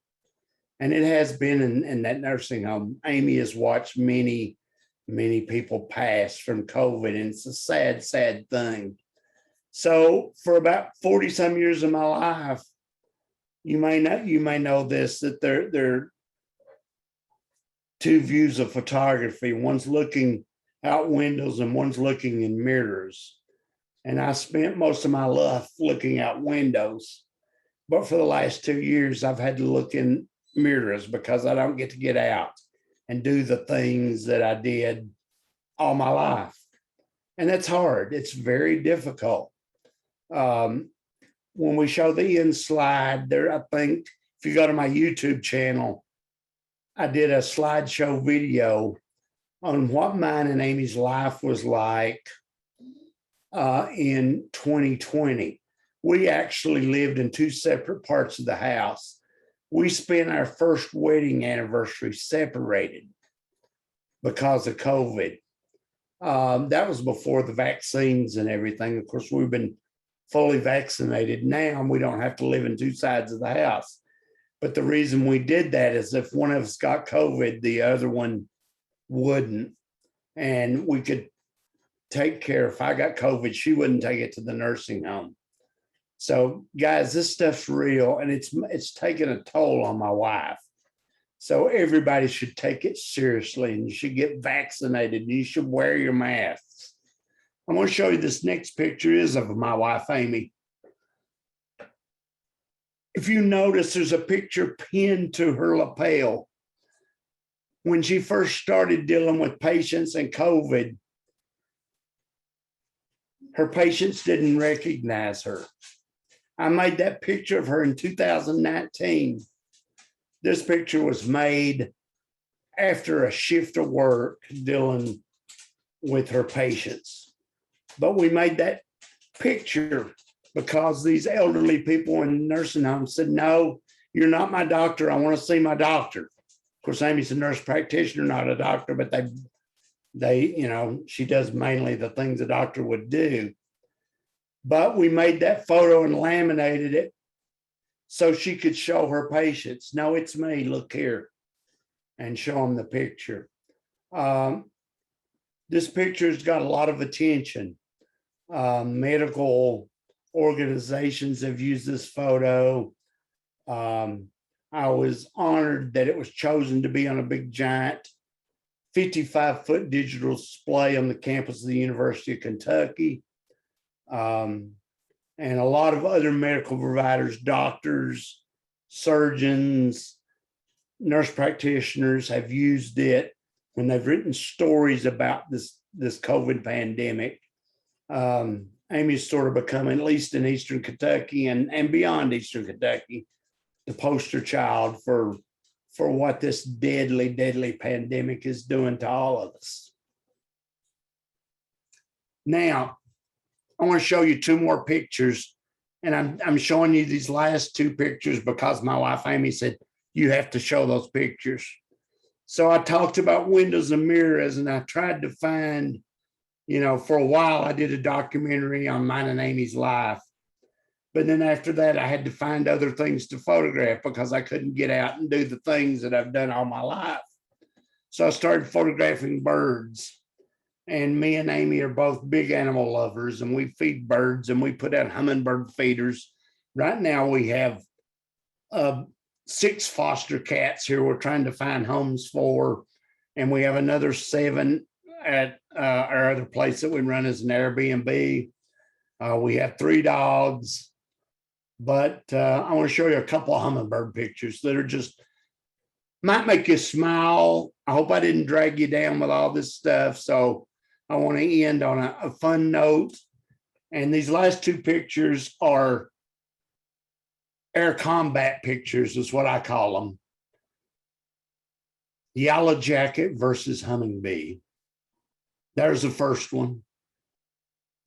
And it has been in that nursing home. Amy has watched many people pass from COVID, and it's a sad, sad thing. So for about 40 some years of my life, you may know this, that there are 2 views of photography. One's looking out windows and one's looking in mirrors. And I spent most of my life looking out windows. But for the last 2 years, I've had to look in mirrors because I don't get to get out and do the things that I did all my life. And that's hard. It's very difficult. When we show the end slide there, I think if you go to my YouTube channel, I did a slideshow video on what mine and Amy's life was like in 2020. We actually lived in 2 separate parts of the house. We spent our first wedding anniversary separated because of COVID. That was before the vaccines and everything. Of course, we've been fully vaccinated now, and we don't have to live in 2 sides of the house. But the reason we did that is if one of us got COVID, the other one wouldn't. And we could take care. If I got COVID, she wouldn't take it to the nursing home. So guys, this stuff's real, and it's taking a toll on my wife. So everybody should take it seriously, and you should get vaccinated. You should wear your masks. I'm going to show you this next picture is of my wife, Amy. If you notice, there's a picture pinned to her lapel. When she first started dealing with patients and COVID, her patients didn't recognize her. I made that picture of her in 2019. This picture was made after a shift of work dealing with her patients. But we made that picture because these elderly people in nursing homes said, no, you're not my doctor. I want to see my doctor. Of course, Amy's a nurse practitioner, not a doctor, but she does mainly the things a doctor would do. But we made that photo and laminated it so she could show her patients, no, it's me, look here, and show them the picture. This picture's got a lot of attention. Medical organizations have used this photo. I was honored that it was chosen to be on a big giant 55-foot digital display on the campus of the University of Kentucky. And a lot of other medical providers, doctors, surgeons, nurse practitioners have used it when they've written stories about this COVID pandemic. Amy's sort of become, at least in Eastern Kentucky and beyond Eastern Kentucky, the poster child for what this deadly pandemic is doing to all of us. Now, I want to show you two more pictures, and I'm showing you these last two pictures because my wife Amy said you have to show those pictures. So I talked about windows and mirrors, and I tried to find, for a while I did a documentary on mine and Amy's life. But then after that, I had to find other things to photograph because I couldn't get out and do the things that I've done all my life. So I started photographing birds. And me and Amy are both big animal lovers, and we feed birds, and we put out hummingbird feeders. Right now we have 6 foster cats here we're trying to find homes for. And we have another 7 at our other place that we run as an Airbnb. We have 3 dogs. But I want to show you a couple of hummingbird pictures that are just, might make you smile. I hope I didn't drag you down with all this stuff. So I want to end on a fun note. And these last 2 pictures are air combat pictures, is what I call them. Yellow jacket versus hummingbee. There's the first one.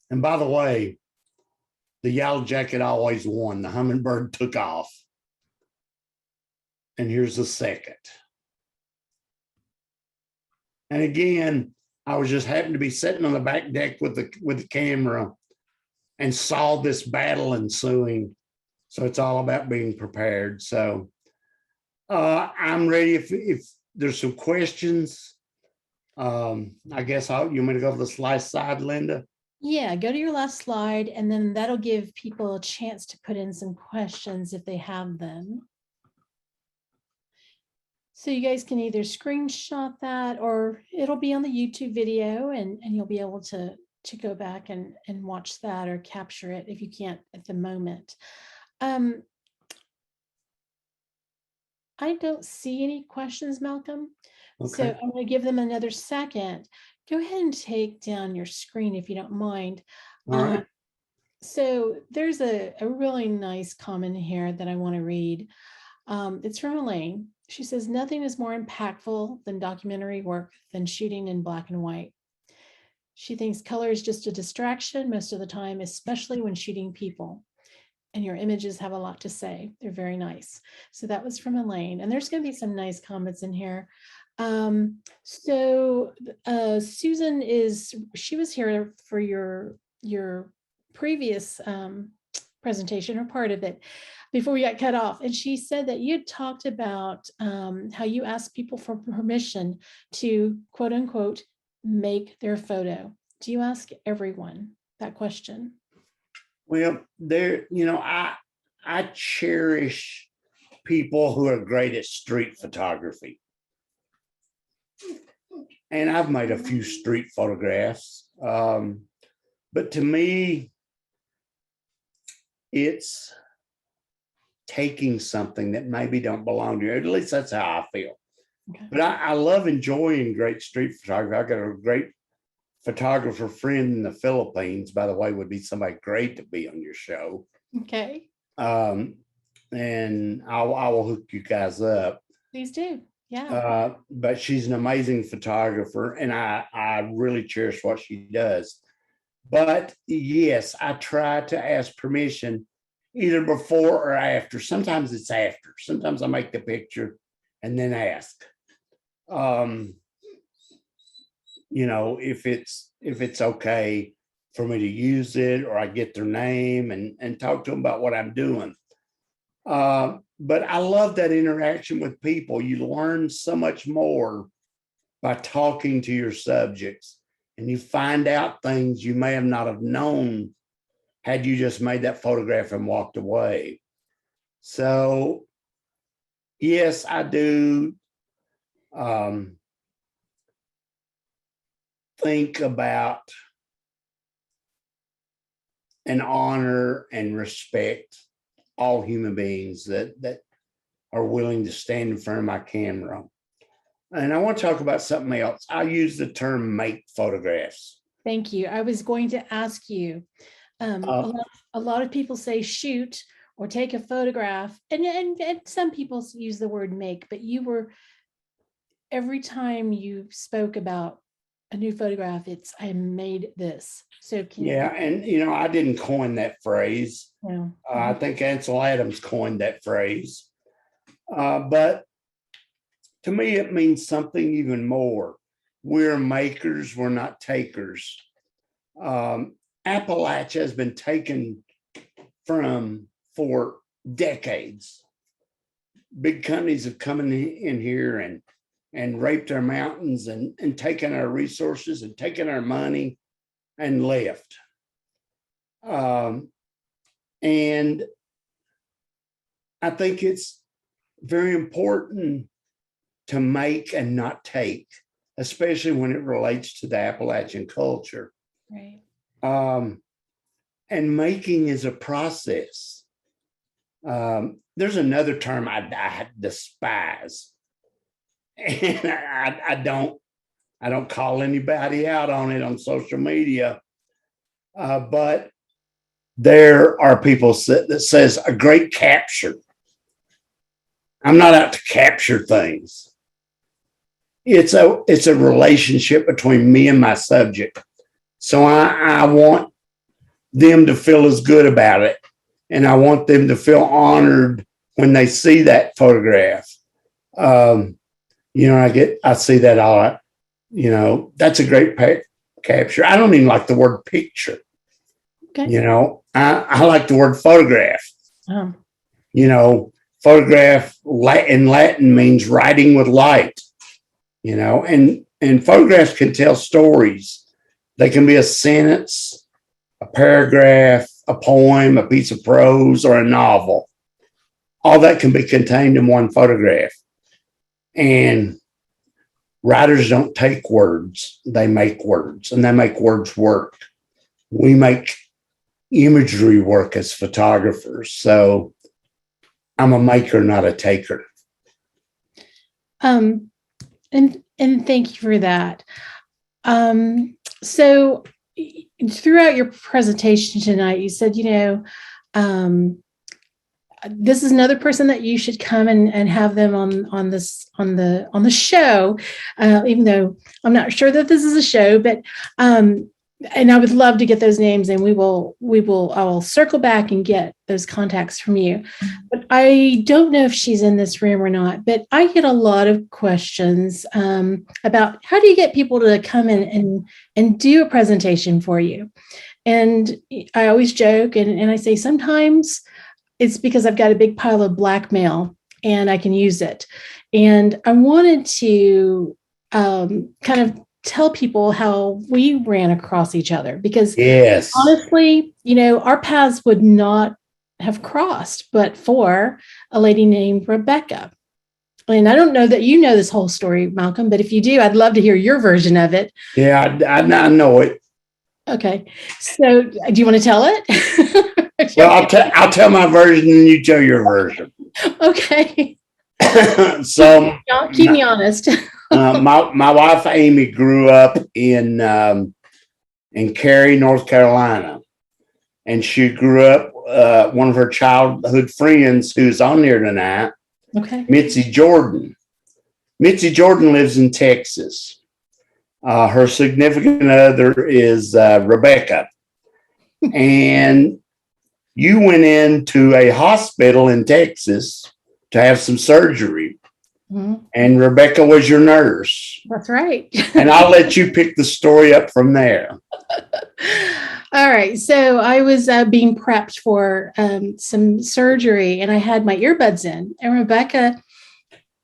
And by the way, the yellow jacket always won. The hummingbird took off. And here's the second. And again, I was just happened to be sitting on the back deck with the camera and saw this battle ensuing. So it's all about being prepared. So I'm ready if there's some questions. I guess you want me to go to the last slide, Linda? Yeah, go to your last slide, and then that'll give people a chance to put in some questions if they have them. So you guys can either screenshot that, or it'll be on the YouTube video, and you'll be able to go back and watch that or capture it if you can't at the moment. I don't see any questions, Malcolm. Okay. So I'm going to give them another second. Go ahead and take down your screen if you don't mind. All right. So there's a really nice comment here that I want to read. It's from Elaine. She says, nothing is more impactful than documentary work than shooting in black and white. She thinks color is just a distraction most of the time, especially when shooting people. And your images have a lot to say. They're very nice. So that was from Elaine. And there's going to be some nice comments in here. Susan she was here for your previous presentation, or part of it, before we got cut off. And she said that you had talked about how you asked people for permission to, quote unquote, make their photo. Do you ask everyone that question? Well, I cherish people who are great at street photography. And I've made a few street photographs. But to me, it's taking something that maybe don't belong to you. At least that's how I feel. Okay. But I love enjoying great street photography. I got a great photographer friend in the Philippines, by the way, would be somebody great to be on your show. Okay. And I will hook you guys up. Please do. Yeah. But she's an amazing photographer, and I really cherish what she does. But yes, I try to ask permission either before or after. Sometimes it's after. Sometimes I make the picture and then ask. If it's okay for me to use it, or I get their name and talk to them about what I'm doing. But I love that interaction with people. You learn so much more by talking to your subjects, and you find out things you may have not have known had you just made that photograph and walked away. So, yes, I do think about and honor and respect all human beings that are willing to stand in front of my camera. And I want to talk about something else. I use the term make photographs. Thank you. I was going to ask you, a lot of people say shoot or take a photograph, and some people use the word make, but every time you spoke about a new photograph, it's I made this. So and I didn't coin that phrase. Yeah. I think Ansel Adams coined that phrase. But to me, it means something even more. We're makers, we're not takers. Appalachia has been taken from for decades. Big companies have come in here and raped our mountains and taken our resources and taken our money and left. And I think it's very important to make and not take, especially when it relates to the Appalachian culture. Right. And making is a process. There's another term I despise, and I don't call anybody out on it on social media, but there are people that says a great capture. I'm not out to capture things. It's a relationship between me and my subject. So I want them to feel as good about it. And I want them to feel honored when they see that photograph. I see that all, that's a great capture. I don't even like the word picture. Okay. I like the word photograph. Photograph in Latin means writing with light, and photographs can tell stories. They can be a sentence, a paragraph, a poem, a piece of prose, or a novel. All that can be contained in one photograph. And writers don't take words, they make words, and they make words work. We make imagery work as photographers. So I'm a maker, not a taker. And thank you for that. So throughout your presentation tonight, you said, this is another person that you should come and have them on the show, even though I'm not sure that this is a show, but and I would love to get those names, and I will circle back and get those contacts from you. But I don't know if she's in this room or not, but I get a lot of questions about how do you get people to come in and do a presentation for you? And I always joke and I say sometimes it's because I've got a big pile of blackmail and I can use it. And I wanted to kind of tell people how we ran across each other, because yes, honestly, our paths would not have crossed but for a lady named Rebecca. And I don't know that you know this whole story, Malcolm, but if you do, I'd love to hear your version of it. Yeah, I know it. Okay. So do you want to tell it? Well, I'll tell my version and you tell your version. Okay. So keep me honest. my wife Amy grew up in Cary, North Carolina, and she grew up. One of her childhood friends, who's on here tonight, Okay. Mitzi Jordan. Mitzi Jordan lives in Texas. Her significant other is Rebecca, and you went into a hospital in Texas to have some surgery. Mm-hmm. And Rebecca was your nurse. That's right. And I'll let you pick the story up from there. All right. So I was being prepped for some surgery, and I had my earbuds in, and Rebecca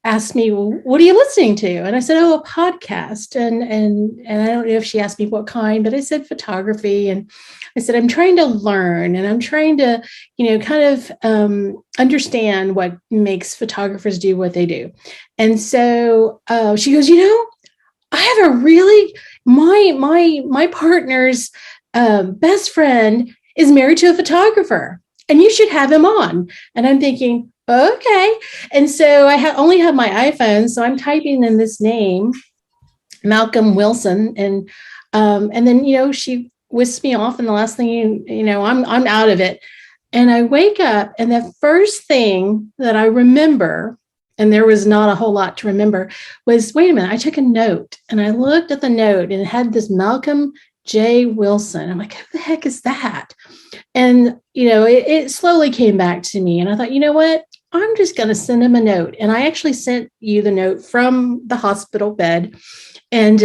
asked me, well, what are you listening to? And I said, oh, a podcast. And I don't know if she asked me what kind, but I said photography. And I said, I'm trying to learn, and I'm trying to, kind of understand what makes photographers do what they do. And so she goes, I have a really, my partner's best friend is married to a photographer, and you should have him on. And I'm thinking, okay. And so I only have my iPhone, so I'm typing in this name, Malcolm Wilson, and then she whisks me off, and the last thing I'm out of it. And I wake up, and the first thing that I remember, and there was not a whole lot to remember, was, wait a minute, I took a note, and I looked at the note, and it had this Malcolm J. Wilson. I'm like, who the heck is that? And, it slowly came back to me, and I thought, you know what? I'm just going to send him a note. And I actually sent you the note from the hospital bed, and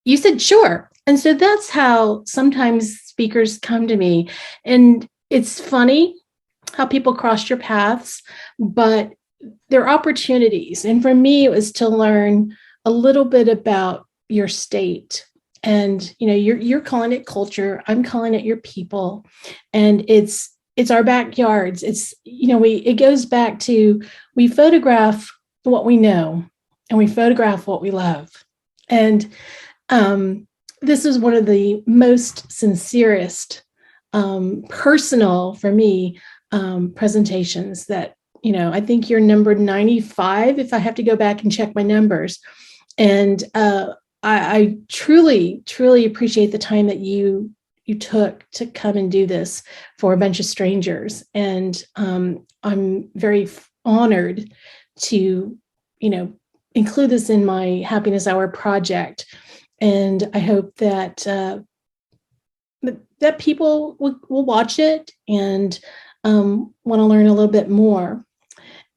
you said, sure. And so that's how sometimes speakers come to me. And it's funny how people cross your paths, but they're opportunities. And for me, it was to learn a little bit about your state. And, you're calling it culture. I'm calling it your people. And it's our backyards. It's, it goes back to, we photograph what we know, and we photograph what we love. And this is one of the most sincerest, personal for me, presentations that, I think you're numbered 95 if I have to go back and check my numbers. And I truly, truly appreciate the time that you took to come and do this for a bunch of strangers. And I'm very honored to, include this in my Happiness Hour project. And I hope that that people will watch it and want to learn a little bit more.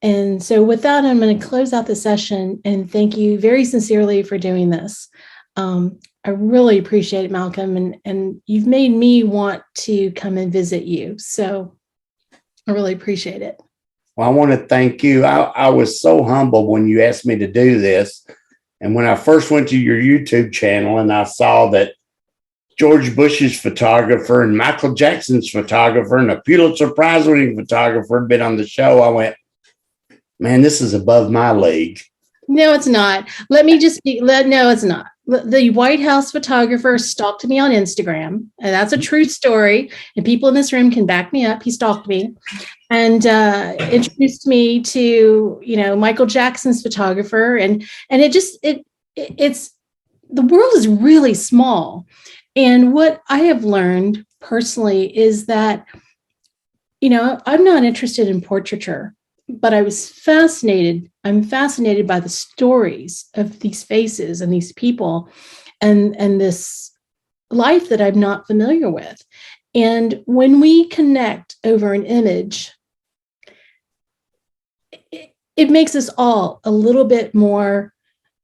And so with that, I'm going to close out the session and thank you very sincerely for doing this. I really appreciate it, Malcolm, and you've made me want to come and visit you. So I really appreciate it. Well, I want to thank you. I was so humbled when you asked me to do this. And when I first went to your YouTube channel and I saw that George Bush's photographer and Michael Jackson's photographer and a Pulitzer Prize winning photographer had been on the show, I went, man, this is above my league. No, it's not. No, it's not. The White House photographer stalked me on Instagram, and that's a true story. And people in this room can back me up. He stalked me and introduced me to, Michael Jackson's photographer. And it's the world is really small. And what I have learned personally is that, I'm not interested in portraiture, but I was fascinated. I'm fascinated by the stories of these faces and these people and this life that I'm not familiar with. And when we connect over an image, it makes us all a little bit more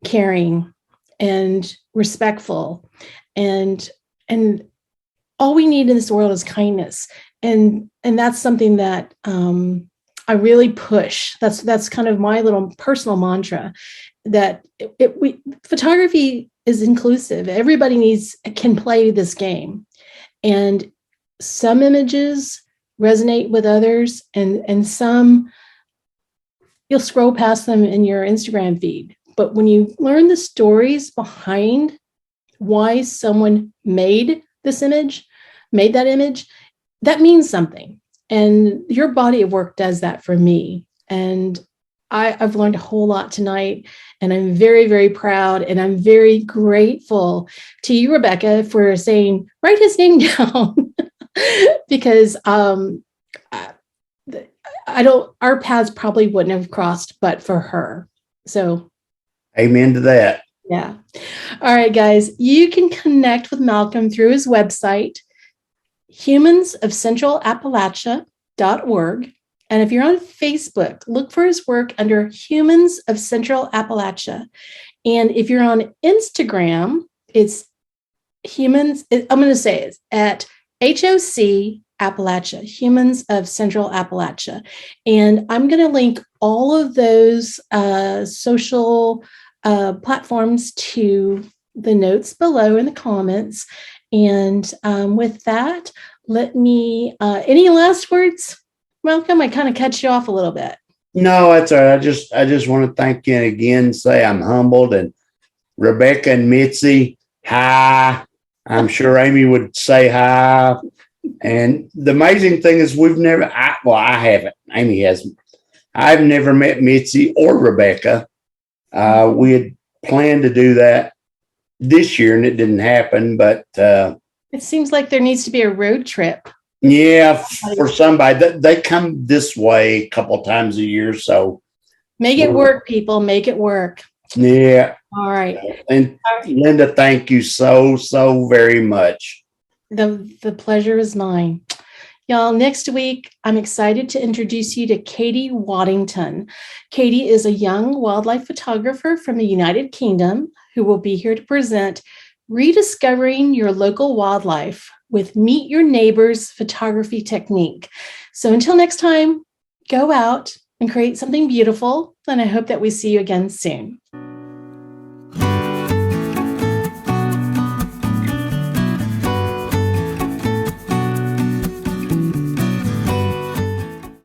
caring and respectful. And all we need in this world is kindness. And that's something that I really push. That's kind of my little personal mantra, that photography is inclusive. Everybody can play this game. And some images resonate with others, and some you'll scroll past them in your Instagram feed. But when you learn the stories behind why someone made that image, that means something. And your body of work does that for me. And I've learned a whole lot tonight, and I'm very, very proud. And I'm very grateful to you, Rebecca, for saying, write his name down. Because our paths probably wouldn't have crossed but for her. So amen to that. yeah. All right, guys, you can connect with Malcolm through his website, humansofcentralappalachia.org. And if you're on Facebook, look for his work under Humans of Central Appalachia. And if you're on Instagram, it's humans, I'm going to say it's at HOC Appalachia, Humans of Central Appalachia. And I'm going to link all of those social platforms to the notes below in the comments. And with that, let me, any last words, Malcolm? I kind of cut you off a little bit. No, that's all right. I just want to thank you again, say I'm humbled, and Rebecca and Mitzi, hi. I'm sure Amy would say hi. And the amazing thing is I haven't, Amy hasn't. I've never met Mitzi or Rebecca. We had planned to do that this year and it didn't happen, but it seems like there needs to be a road trip. Yeah, for somebody. They come this way a couple times a year, so make it work, people. Make it work. Yeah. All right. And Linda, thank you so very much. The pleasure is mine. Y'all, next week, I'm excited to introduce you to Katie Waddington. Katie is a young wildlife photographer from the United Kingdom who will be here to present Rediscovering Your Local Wildlife with Meet Your Neighbors photography technique. So until next time, go out and create something beautiful, and I hope that we see you again soon.